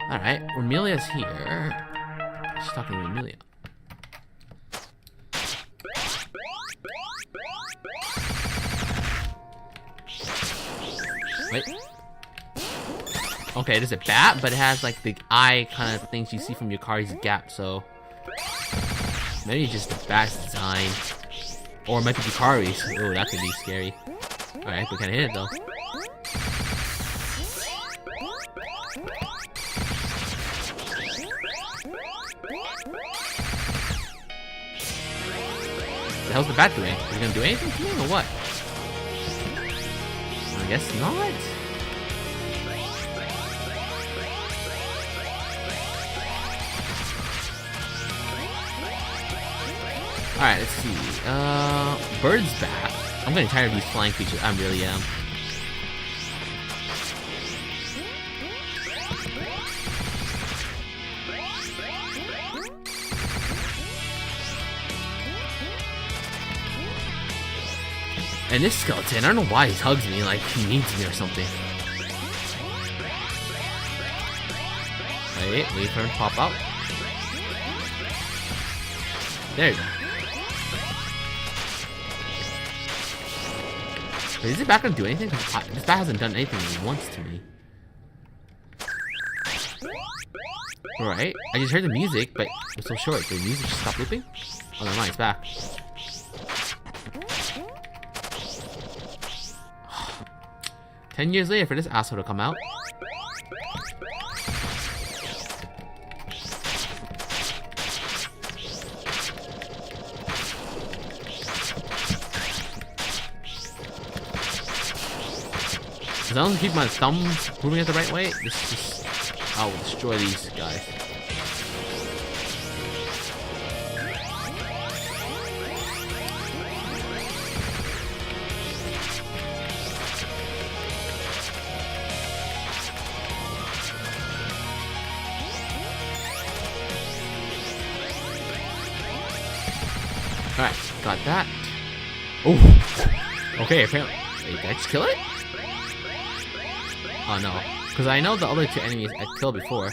Alright, Remelia's here. She's talking to Remelia. Wait. Okay, there's a bat, but it has like the eye kind of things you see from Yukari's Gap, so maybe just the bat's design. Or it might be Yukari's. Oh, that could be scary. Alright, we kinda hit it though. What the hell's the bat doing? Is it gonna do anything to me or what? I guess not. Alright, let's see. Bird's bat. I'm getting tired of these flying creatures. I really am. And this skeleton, I don't know why he hugs me like he needs me or something. Wait for him to pop out. There you go. Wait, is this bat gonna do anything? This bat hasn't done anything once to me. Alright, I just heard the music, but it was so short. Did the music just stop looping? Oh, never mind, it's back. 10 years later for this asshole to come out. As long as I keep my thumbs moving it the right way, I will destroy these guys. Alright, got that. Oh! Okay, apparently. Wait, did I just kill it? Oh no. Because I know the other two enemies I killed before.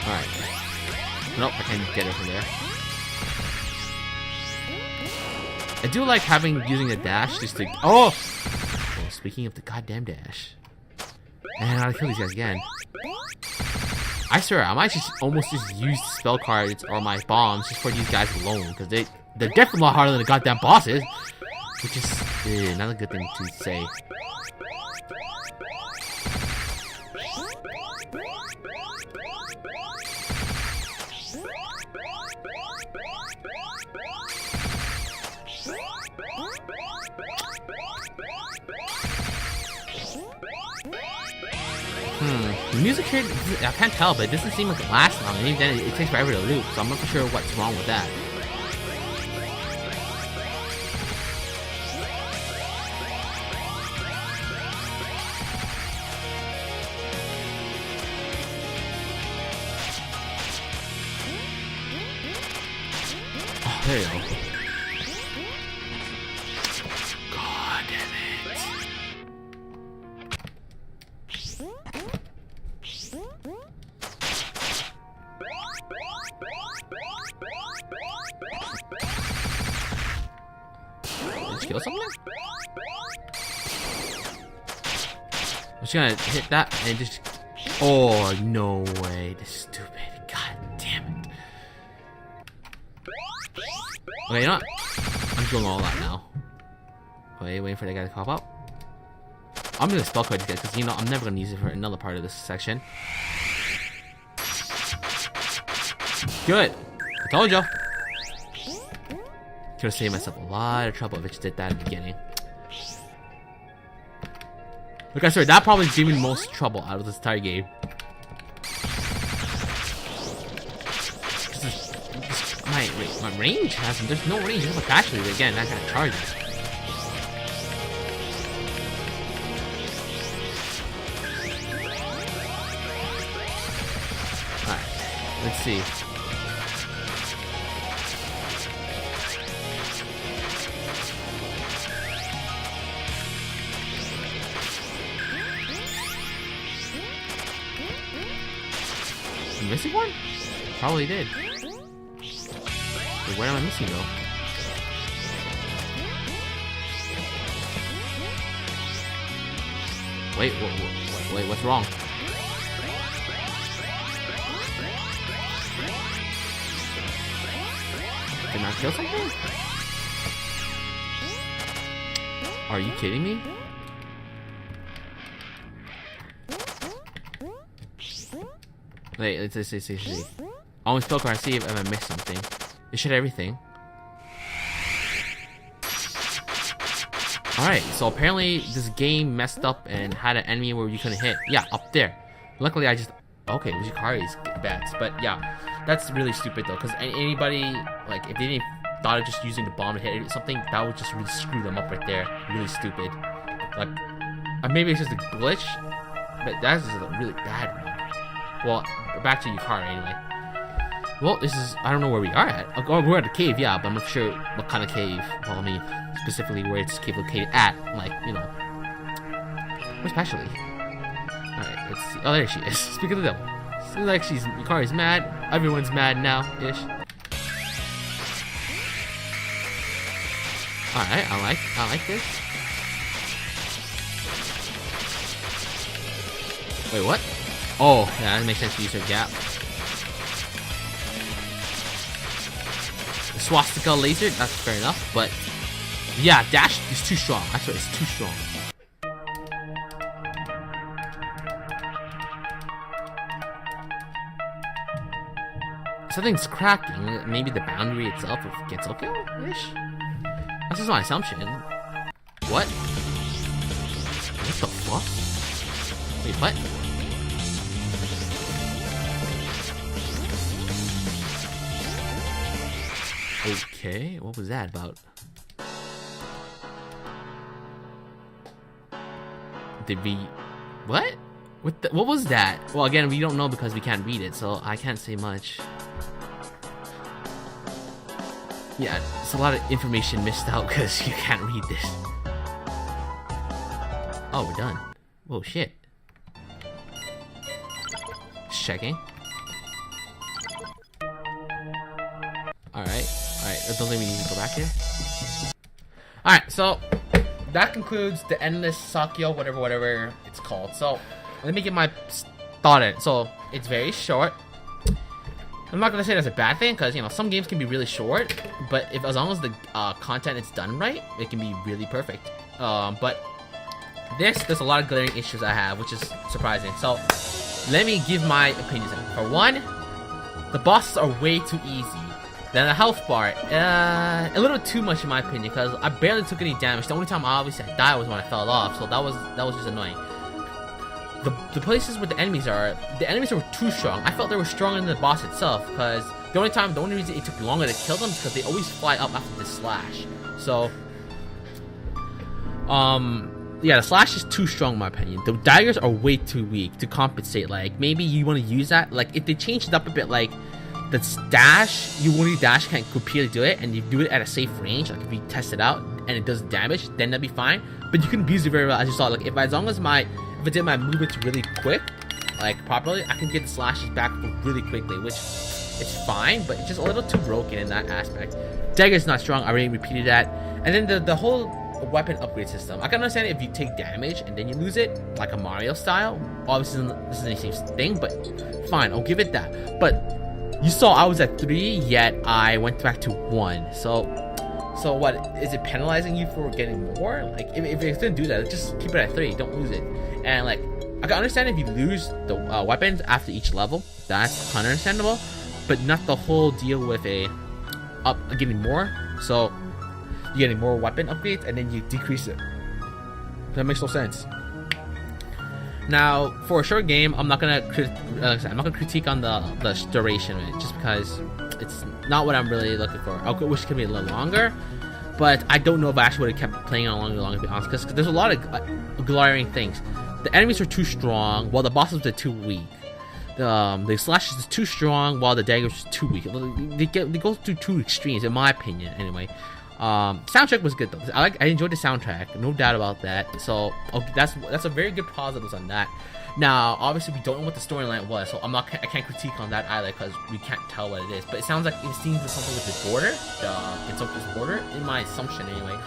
Alright. Nope, I can't get it from there. I do like using a dash just to... Oh! Speaking of the goddamn dash. Man, I gotta kill these guys again. I swear, I might just almost use spell cards or my bombs just for these guys alone. Because they're definitely a lot harder than the goddamn bosses. Which is not a good thing to say. The music here, I can't tell, but it doesn't seem like it lasts long, and even then it takes forever to loop, so I'm not sure what's wrong with that. Oh, there you go. God damn it. Did you kill something? I'm just gonna hit that and just... Oh, no way. This is stupid. God damn it. Okay, you know what? I'm just going all out now. Waiting for that guy to pop up. I'm gonna spell card these guys because, you know, I'm never gonna use it for another part of this section. Good. I told you. Could have saved myself a lot of trouble if I just did that at the beginning. Like I said, that probably gave me the most trouble out of this entire game. My range hasn't. There's no range. There's a battery again. That kind of charges. Alright. Let's see. Missing one? Probably did. Wait, what am I missing though? Wait, wait, what's wrong? Did I kill something? Are you kidding me? Wait, let's see. Only spell card, see if I missed something. It should everything. Alright, so apparently this game messed up and had an enemy where you couldn't hit. Yeah, up there. Luckily I just... Okay, it was Yukari's bats. But yeah, that's really stupid though. Because anybody, like, if they didn't thought of just using the bomb to hit something, that would just really screw them up right there. Really stupid. Like, maybe it's just a glitch. But that's just a really bad one. Well, back to Yukari anyway. Well, this is... I don't know where we are at. Oh, we're at a cave, yeah, but I'm not sure what kind of cave. Well, I mean, specifically where it's cave located at. Like, you know. Especially. Alright, let's see. Oh, there she is. Speak of the devil. Seems like Yukari's mad. Everyone's mad now-ish. Alright, I like this. Wait, what? Oh, yeah, that makes sense to use her gap. The swastika laser, that's fair enough, but yeah, dash is too strong. I swear, it's too strong. Something's cracking. Maybe the boundary itself of Getsuko-ish? That's just my assumption. What? What the fuck? Wait, what? Okay, what was that about? Did we... What? What was that? Well, again, we don't know because we can't read it, so I can't say much. Yeah, it's a lot of information missed out because you can't read this. Oh, we're done. Whoa, shit. Just checking. Alright, I don't think we need to go back here. Alright, so that concludes the Endless Sakuya, whatever it's called. So, let me get my thought in it. So, it's very short. I'm not gonna say that's a bad thing, because, you know, some games can be really short, but as long as the content is done right, it can be really perfect. But there's a lot of glaring issues I have, which is surprising. So, let me give my opinions. For one, the bosses are way too easy. Then the health bar, a little too much in my opinion, because I barely took any damage. The only time I obviously died was when I fell off, so that was just annoying. The places where the enemies are too strong. I felt they were stronger than the boss itself, because the only reason it took longer to kill them is because they always fly up after the slash. So, yeah, the slash is too strong in my opinion. The daggers are way too weak to compensate. Like, maybe you want to use that. Like, if they changed it up a bit, like, the dash, you only dash can't repeatedly do it, and you do it at a safe range, like if you test it out and it does damage, then that'd be fine. But you can abuse it very well, as you saw. Like, if I did my movements really quick, like properly, I can get the slashes back really quickly, which is fine, but it's just a little too broken in that aspect. Dagger's not strong, I already repeated that. And then the whole weapon upgrade system, I can understand if you take damage and then you lose it, like a Mario style. Obviously, this isn't the same thing, but fine, I'll give it that. But you saw I was at 3, yet I went back to 1. So what, is it penalizing you for getting more? Like, if it's gonna do that, just keep it at 3, don't lose it. And like, I can understand if you lose the weapons after each level, that's kind of understandable, but not the whole deal with getting more. So you're getting more weapon upgrades and then you decrease it. That makes no sense. Now, for a short game, I'm not gonna critique on the duration of it, just because it's not what I'm really looking for. I wish it could be a little longer, but I don't know if I actually would have kept playing it longer, to be honest, because there's a lot of glaring things. The enemies are too strong, while the bosses are too weak. the slash is too strong while the dagger is too weak. They go through two extremes, in my opinion. Anyway, soundtrack was good though. I enjoyed the soundtrack, no doubt about that. So okay, that's a very good positives on that. Now, obviously, we don't know what the storyline was, so I can't critique on that either because we can't tell what it is. But it sounds like it seems to something with the border, it's border, in my assumption anyway.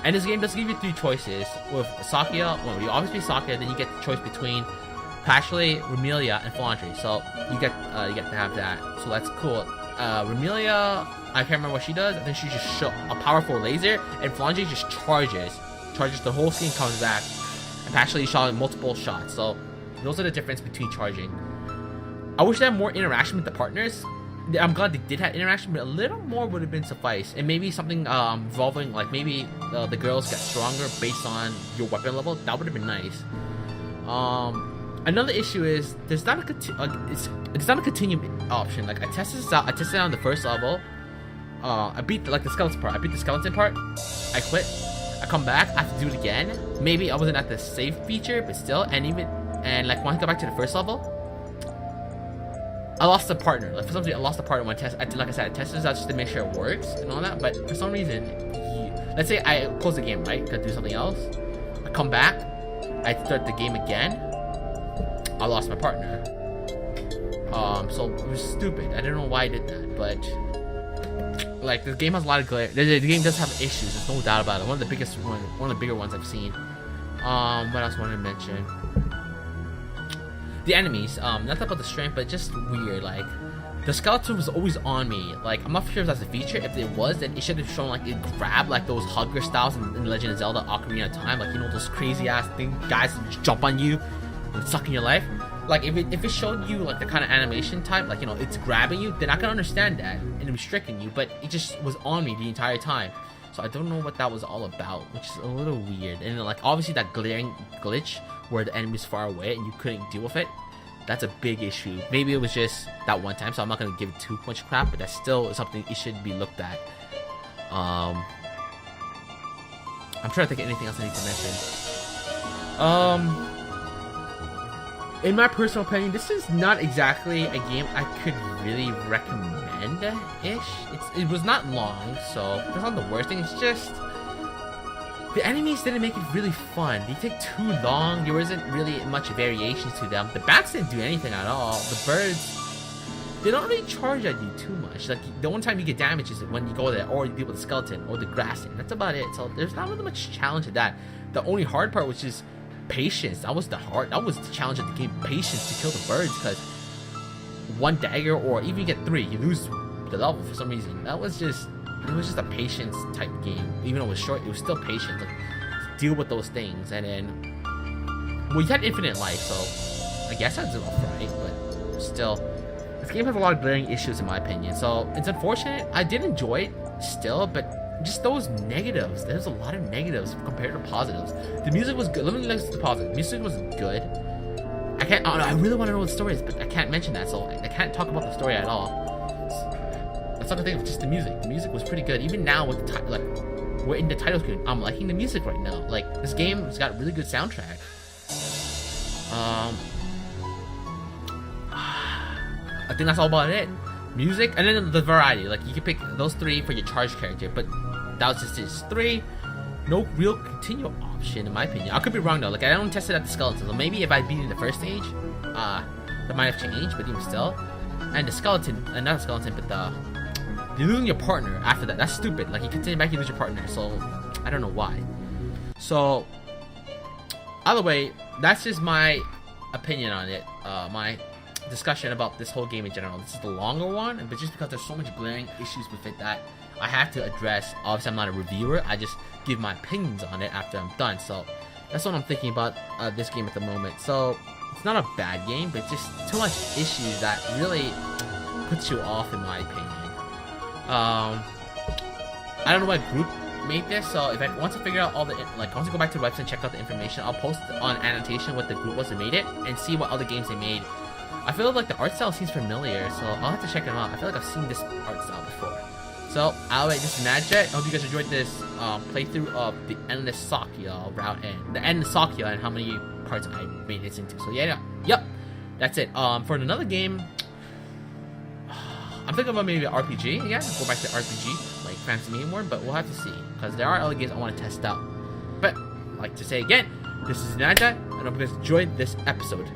And this game does give you three choices. With Sakuya, well, you obviously Sakuya, then you get the choice between Pashley, Remelia, and Flandre. So you get to have that. So that's cool. Remelia, I can't remember what she does. I think she just shot a powerful laser, and Flandre just charges the whole scene, comes back. And Pashley shot multiple shots. So those are the difference between charging. I wish they had more interaction with the partners. I'm glad they did have interaction, but a little more would have been suffice. And maybe something involving, like maybe the girls get stronger based on your weapon level. That would have been nice. Another issue is there's not a continuum option. Like I tested this out. I tested it on the first level. I beat the skeleton part. I beat the skeleton part. I quit. I come back. I have to do it again. Maybe I wasn't at the save feature, but still. And like when I go back to the first level, I lost a partner. Like for some reason, I lost a partner when I test. Like I said, I tested this out just to make sure it works and all that. But for some reason, let's say I close the game, right? To do something else. I come back. I start the game again. I lost my partner. So it was stupid. I don't know why I did that, but like the game has a lot of glare. The game does have issues. There's no doubt about it. One of the bigger ones I've seen. What else wanted to mention? The enemies, not about the strength, but just weird. Like the skeleton was always on me. Like I'm not sure if that's a feature. If it was, then it should have shown like it grabbed like those hugger styles in Legend of Zelda Ocarina of Time. Like those crazy ass guys that just jump on you and suck in your life. Like if it showed you like the kind of animation type, like it's grabbing you, then I can understand that and restricting you. But it just was on me the entire time. So I don't know what that was all about, which is a little weird. And like obviously that glaring glitch where the enemy's far away and you couldn't deal with it, that's a big issue. Maybe it was just that one time, so I'm not gonna give it too much crap, but that's still something it should be looked at. I'm trying to think of anything else I need to mention. In my personal opinion, this is not exactly a game I could really recommend-ish. It was not long, so that's not the worst thing. It's just the enemies didn't make it really fun. They take too long. There wasn't really much variations to them. The bats didn't do anything at all. The birds, they don't really charge at you too much. Like the one time you get damage is when you go there, or you deal with the skeleton, or the grassing. That's about it. So there's not really much challenge to that. The only hard part was just patience. That was the challenge of the game. Patience to kill the birds, because one dagger, or even you get three, you lose the level for some reason. It was just a patience type game. Even though it was short, it was still patience. Like, to deal with those things. And then, well, you had infinite life, so I guess that's alright, but still, this game has a lot of glaring issues in my opinion. So it's unfortunate. I did enjoy it still, but just those negatives. There's a lot of negatives compared to positives. The music was good. Let me listen to the positive. The music was good. I really want to know what the story is, but I can't mention that, so I can't talk about the story at all. That's not the thing. Just the music. The music was pretty good. Even now with the like we're in the title screen, I'm liking the music right now. Like this game has got a really good soundtrack. I think that's all about it. Music, and then the variety. Like you can pick those three for your charge character, but that was just three. No real continual option in my opinion. I could be wrong though. Like I don't test it at the skeleton. So maybe if I beat in the first stage, that might have changed. But even still, and the skeleton, and not the skeleton, but you're losing your partner after that. That's stupid. Like you continue back, you lose your partner. So I don't know why. So either way, that's just my opinion on it. My discussion about this whole game in general. This is the longer one, but just because there's so much glaring issues with it that I have to address. Obviously I'm not a reviewer, I just give my opinions on it after I'm done. So that's what I'm thinking about this game at the moment. So it's not a bad game, but just too much issues that really puts you off in my opinion. I don't know what group made this, so if once I figure out all the once I go back to the website and check out the information, I'll post on annotation what the group was that made it and see what other games they made. I feel like the art style seems familiar, so I'll have to check them out. I feel like I've seen this art style before. So, anyway, this is Magiftw. I hope you guys enjoyed this playthrough of the Endless Sakuya route and the Endless Sakuya and how many parts I made this into. So, yeah, yep. that's it. For another game, I'm thinking about maybe an RPG again. Go back to RPG, like Fantasy Meme World, but we'll have to see. Because there are other games I want to test out. But, I'd like to say again, this is Nanja, and I hope you guys enjoyed this episode.